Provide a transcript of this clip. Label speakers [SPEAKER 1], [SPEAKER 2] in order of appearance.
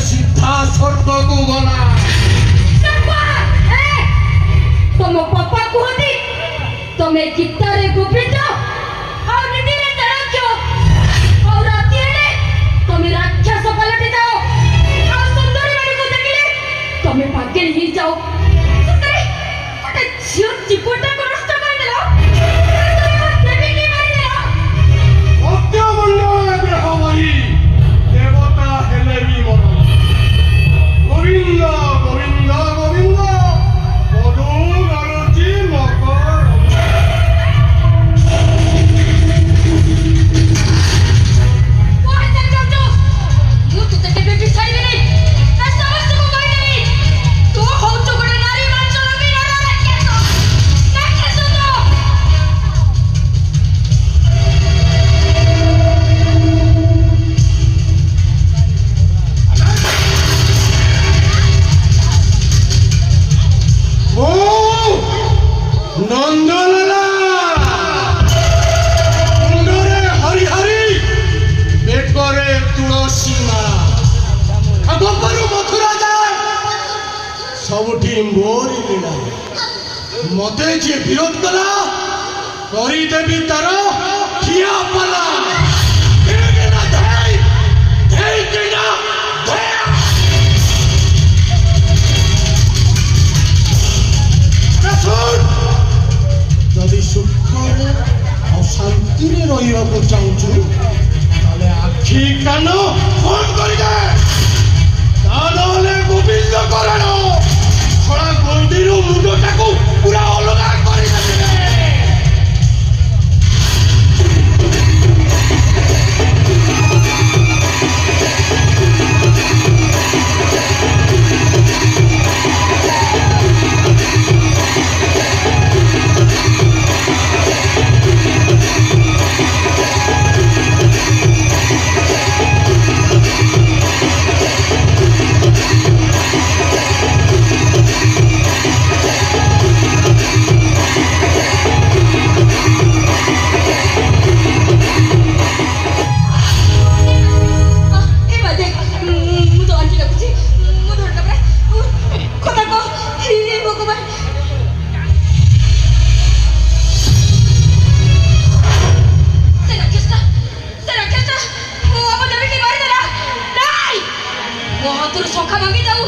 [SPEAKER 1] सीधा स्वर्ग को गला
[SPEAKER 2] तुम पापा कहती तुम्हें गीतारे गोपित और निधिरे चढ़ाक्यो और रातिरे तुम्हें राक्षस पलट जाओ और सुंदरी वाली को देखिले तुम्हें भाग्य ही जाओ सुंदरी अरे जीवन जीवटा को नष्ट कर देलो देवी की मारी देलो
[SPEAKER 1] सत्य बोलो ग्रहवाई देवता हेले भी मरो गोविंद गोविंद गोविंद मधु गारुची मकर नंदलाला मुंडरे हरि हरि बेकरे तुलसी माला खगपरु मथुरा जाए सबुठी मोरी लीला मते जे विरोध कला करी देवी तार खिया पाला যদি সুখরে আর শান্তিরে রহিବାକୁ চাହୁଛୁ তাহলে আখি কান ফোন করি দে তাহলে গোবিন্দ কରଣ ছড়া গন্ডিରୁ ମୁଣ୍ଡଟାକୁ ପୁରା ଅଲଗା କରିଦେବେ
[SPEAKER 2] ସଖା ଭାଙ୍ଗି ଯାଉ